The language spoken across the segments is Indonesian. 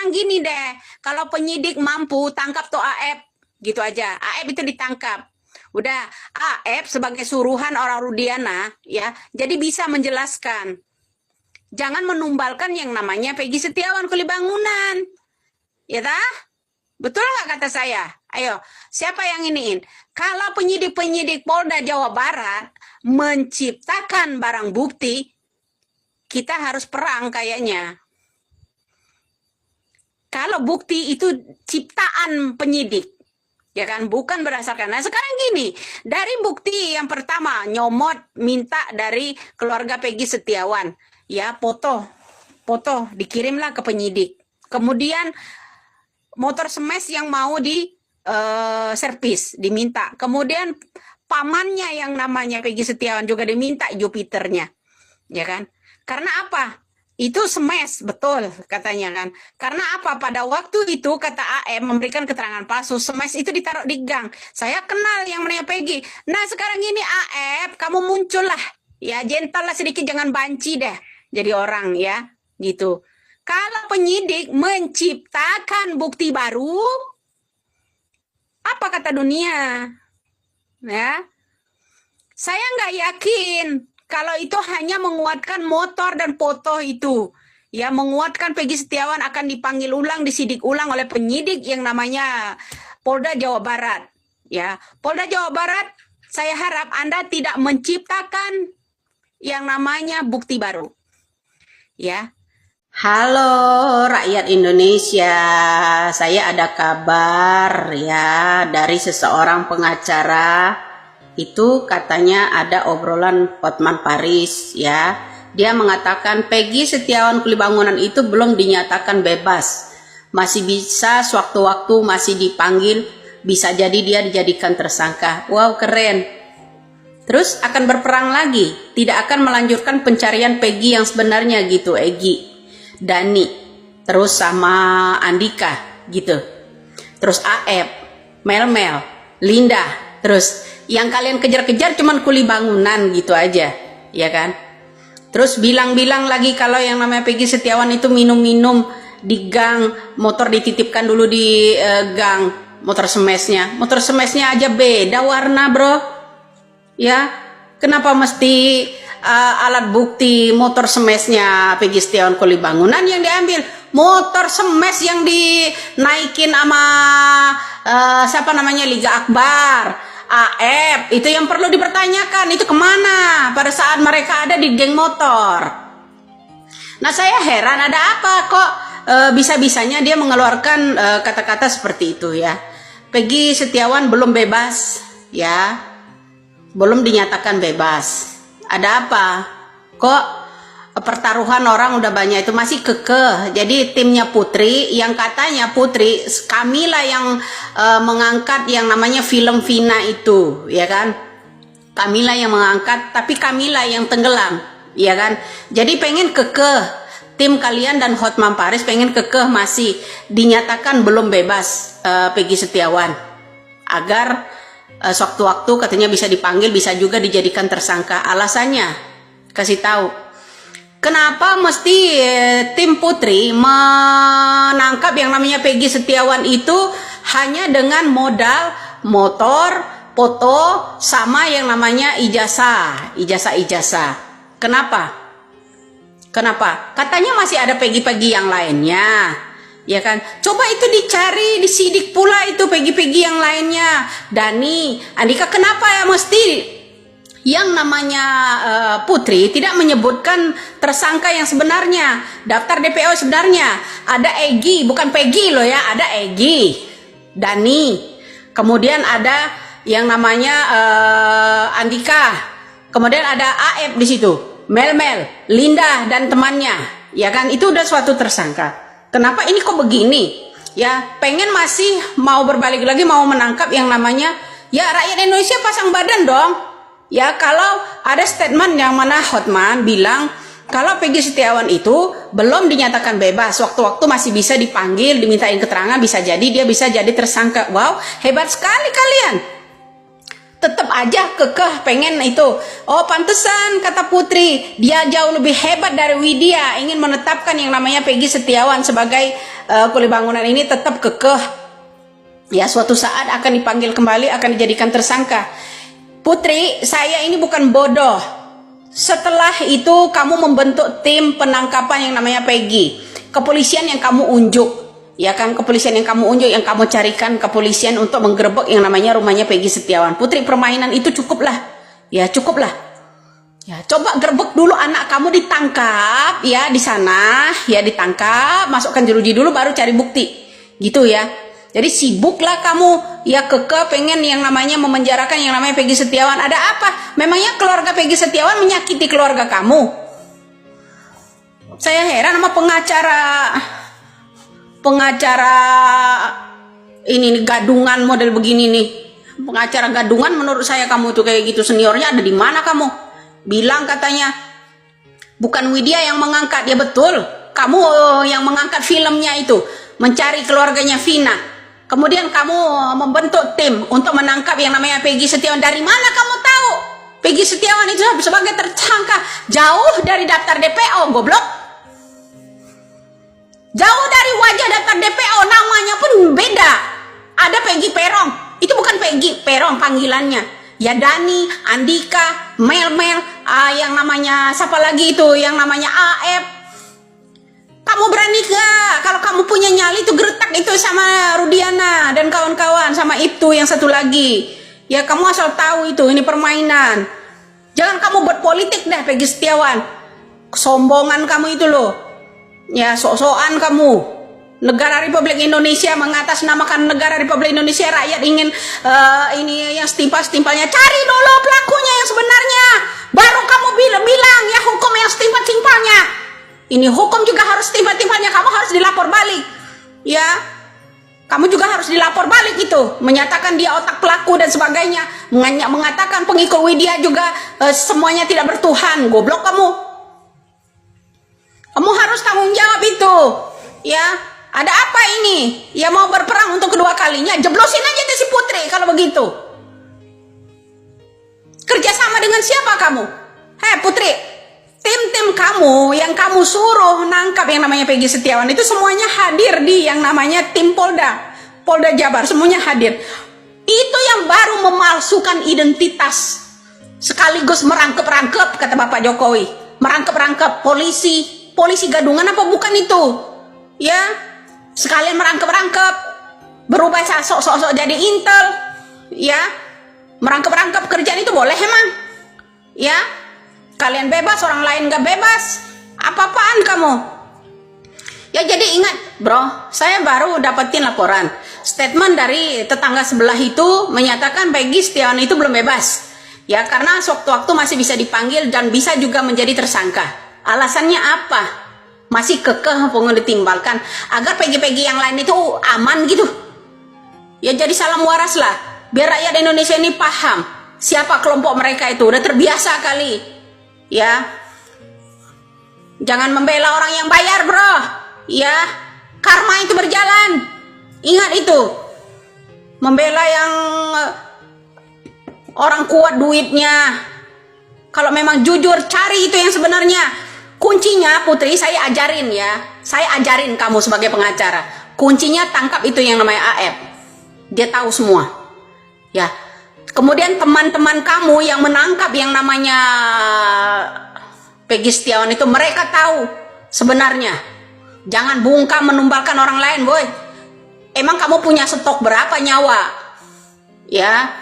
sekarang gini deh, kalau penyidik mampu tangkap tuh AF, gitu aja. AF itu ditangkap. Udah, AF sebagai suruhan orang Rudiana, ya, jadi bisa menjelaskan. Jangan menumbalkan yang namanya Peggy Setiawan Kuli Bangunan. Ya dah? Betul nggak kata saya? Ayo, siapa yang iniin? Kalau penyidik-penyidik Polda Jawa Barat menciptakan barang bukti, kita harus perang kayaknya. Kalau bukti itu ciptaan penyidik, ya kan, bukan berdasarkan. Nah sekarang gini, dari bukti yang pertama nyomot minta dari keluarga Peggy Setiawan, ya foto dikirimlah ke penyidik. Kemudian motor smash yang mau di servis diminta. Kemudian pamannya yang namanya Peggy Setiawan juga diminta Jupiternya, ya kan? Karena apa? Itu smash, betul katanya kan. Karena apa? Pada waktu itu kata AM memberikan keterangan palsu, smash itu ditaruh di gang. Saya kenal yang namanya Peggy. Nah sekarang ini AM, kamu muncul lah. Ya gentle lah sedikit, jangan banci deh. Jadi orang ya, gitu. Kalau penyidik menciptakan bukti baru, apa kata dunia? Ya, saya nggak yakin kalau itu hanya menguatkan motor dan foto itu. Ya, menguatkan Peggy Setiawan akan dipanggil ulang, disidik ulang oleh penyidik yang namanya Polda Jawa Barat. Ya, Polda Jawa Barat, saya harap Anda tidak menciptakan yang namanya bukti baru. Ya. Halo rakyat Indonesia, saya ada kabar ya dari seseorang pengacara. Itu katanya ada obrolan Hotman Paris ya. Dia mengatakan Peggy Setiawan Kuli Bangunan itu belum dinyatakan bebas. Masih bisa sewaktu-waktu masih dipanggil, bisa jadi dia dijadikan tersangka. Wow, keren. Terus akan berperang lagi, tidak akan melanjutkan pencarian Peggy yang sebenarnya gitu, Egy, Dani, terus sama Andika gitu. Terus Aep, Mel, Linda, terus yang kalian kejar-kejar cuman Kuli Bangunan gitu aja, ya kan? Terus bilang-bilang lagi kalau yang namanya Peggy Setiawan itu minum-minum di gang, motor dititipkan dulu di gang, motor semesnya aja beda warna, bro. Ya, kenapa mesti alat bukti motor semesnya Peggy Setiawan Kuli Bangunan yang diambil? Motor semes yang dinaikin sama siapa namanya Liga Akbar, AF, itu yang perlu dipertanyakan. Itu kemana pada saat mereka ada di geng motor? Nah saya heran ada apa kok bisa-bisanya dia mengeluarkan kata-kata seperti itu ya. Peggy Setiawan belum bebas ya, belum dinyatakan bebas. Ada apa? Kok pertaruhan orang udah banyak itu masih kekeh. Jadi timnya Putri, yang katanya Putri, Kamila yang mengangkat yang namanya film Vina itu, ya kan? Kamila yang mengangkat, tapi Kamila yang tenggelam, ya kan? Jadi pengen kekeh, tim kalian dan Hotman Paris pengen kekeh masih dinyatakan belum bebas Peggy Setiawan, agar sewaktu-waktu katanya bisa dipanggil, bisa juga dijadikan tersangka. Alasannya, kasih tahu. Kenapa mesti tim Putri menangkap yang namanya Peggy Setiawan itu hanya dengan modal motor, foto, sama yang namanya ijazah. Kenapa? Katanya masih ada Peggy-Peggy yang lainnya. Ya kan, coba itu dicari, disidik pula itu Peggy-Peggy yang lainnya. Dani, Andika, kenapa ya mesti yang namanya Putri tidak menyebutkan tersangka yang sebenarnya, daftar DPO sebenarnya? Ada Egy, bukan Peggy loh ya, ada Egy, Dani, kemudian ada yang namanya Andika, kemudian ada Aep di situ, Mel, Linda dan temannya, ya kan, itu udah suatu tersangka. Kenapa ini kok begini? Ya, pengen masih mau berbalik lagi, mau menangkap yang namanya, ya rakyat Indonesia pasang badan dong. Ya, kalau ada statement yang mana Hotman bilang kalau Peggy Setiawan itu belum dinyatakan bebas, waktu-waktu masih bisa dipanggil, dimintain keterangan, bisa jadi dia bisa jadi tersangka. Wow, hebat sekali kalian. tetap aja kekeh pengen itu. Oh pantesan kata Putri, dia jauh lebih hebat dari Widya, ingin menetapkan yang namanya Peggy Setiawan sebagai kuli bangunan ini tetap kekeh. Ya suatu saat akan dipanggil kembali, akan dijadikan tersangka. Putri, saya ini bukan bodoh. Setelah itu kamu membentuk tim penangkapan yang namanya Peggy. Kepolisian yang kamu unjuk. Ya kan, kepolisian yang kamu unjuk, yang kamu carikan kepolisian untuk menggerebek yang namanya rumahnya Peggy Setiawan. Putri, permainan itu cukuplah. Ya, cukuplah. Ya, coba gerebek dulu anak kamu ditangkap, ya di sana, ya ditangkap, masukkan jeruji dulu baru cari bukti. Gitu ya. Jadi sibuklah kamu, ya pengen yang namanya memenjarakan yang namanya Peggy Setiawan. Ada apa? Memangnya keluarga Peggy Setiawan menyakiti keluarga kamu? Saya heran sama pengacara ini nih, gadungan model begini nih. Pengacara gadungan menurut saya kamu tuh kayak gitu. Seniornya ada di mana kamu? Bilang katanya bukan Widya yang mengangkat. Ya betul, kamu yang mengangkat filmnya itu, mencari keluarganya Vina. Kemudian kamu membentuk tim untuk menangkap yang namanya Peggy Setiawan. Dari mana kamu tahu Peggy Setiawan itu sebagai tersangka? Jauh dari daftar DPO, goblok. Jauh dari wajah daftar DPO, namanya pun beda. Ada Peggy Perong, itu bukan Peggy Perong panggilannya. Ya Dani, Andika, Mel, yang namanya siapa lagi itu, yang namanya AF. Kamu berani gak kalau kamu punya nyali itu geretak itu sama Rudiana dan kawan-kawan, sama Ibtu yang satu lagi. Ya kamu asal tahu itu, ini permainan. Jangan kamu buat politik dah Peggy Setiawan. Kesombongan kamu itu loh. Ya sok-sokan kamu. Negara Republik Indonesia, mengatasnamakan negara Republik Indonesia, rakyat ingin ini yang setimpal-setimpalnya. Cari dulu pelakunya yang sebenarnya, baru kamu bilang ya hukum yang setimpal-timpalnya. Ini hukum juga harus setimpal-timpalnya, kamu harus dilapor balik. Ya, kamu juga harus dilapor balik itu, menyatakan dia otak pelaku dan sebagainya, mengatakan pengikut Widya juga semuanya tidak bertuhan. Goblok kamu. Kamu harus tanggung jawab itu. Ya, ada apa ini? Ya mau berperang untuk kedua kalinya, jeblosin aja deh si Putri kalau begitu. Kerjasama dengan siapa kamu? Hei Putri, tim-tim kamu yang kamu suruh nangkap yang namanya Peggy Setiawan itu semuanya hadir di yang namanya tim Polda Jabar, semuanya hadir. Itu yang baru memalsukan identitas sekaligus merangkep-rangkep, kata Bapak Jokowi. Merangkep-rangkep polisi gadungan apa bukan itu? Ya, sekalian merangkep-rangkep, berubah sok-sok jadi intel. Ya, merangkep-rangkep kerjaan itu boleh emang? Ya, kalian bebas, orang lain gak bebas. Apa-apaan kamu? Ya jadi ingat bro, saya baru dapetin laporan. Statement dari tetangga sebelah itu menyatakan Peggy Setiawan itu belum bebas. Ya karena sewaktu-waktu masih bisa dipanggil dan bisa juga menjadi tersangka. Alasannya apa? Masih kekeh pengen ditimbalkan agar Peggy-Peggy yang lain itu aman gitu. Ya jadi salam waras lah. Biar rakyat Indonesia ini paham siapa kelompok mereka itu. Udah terbiasa kali. Ya. Jangan membela orang yang bayar bro. Ya. Karma itu berjalan. Ingat itu. Membela yang orang kuat duitnya. Kalau memang jujur cari itu yang sebenarnya. Kuncinya Putri saya ajarin ya. Saya ajarin kamu sebagai pengacara. Kuncinya tangkap itu yang namanya AF. Dia tahu semua. Ya. Kemudian teman-teman kamu yang menangkap yang namanya Peggy Setiawan itu, mereka tahu sebenarnya. Jangan bungkam menumbalkan orang lain, boy. Emang kamu punya stok berapa nyawa? Ya.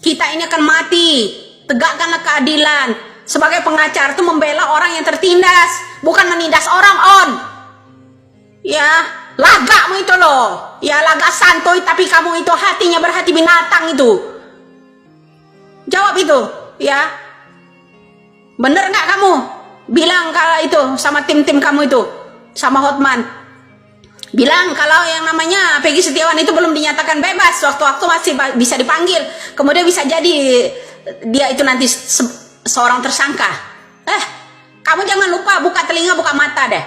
Kita ini akan mati. Tegakkanlah keadilan. Sebagai pengacara itu membela orang yang tertindas, bukan menindas orang on. Ya, lagamu itu loh. Ya, laga santuy tapi kamu itu hatinya berhati binatang itu. Jawab itu, ya. Bener nggak kamu? Bilang kalau itu sama tim-tim kamu itu, sama Hotman. Bilang kalau yang namanya Peggy Setiawan itu belum dinyatakan bebas, waktu-waktu masih bisa dipanggil. Kemudian bisa jadi dia itu nanti seorang tersangka. Kamu jangan lupa buka telinga, buka mata deh.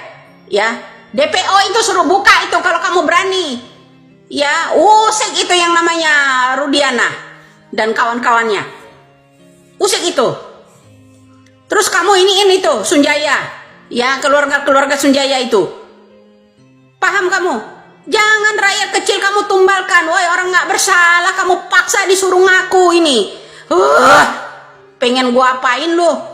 Ya, DPO itu suruh buka itu kalau kamu berani. Ya, usik itu yang namanya Rudiana. dan kawan-kawannya. Usik itu. Terus kamu iniin itu Sunjaya, ya keluarga-keluarga Sunjaya itu. Paham kamu? Jangan rakyat kecil kamu tumbalkan. Woi, orang nggak bersalah kamu paksa disuruh ngaku ini. Pengen gua apain lu?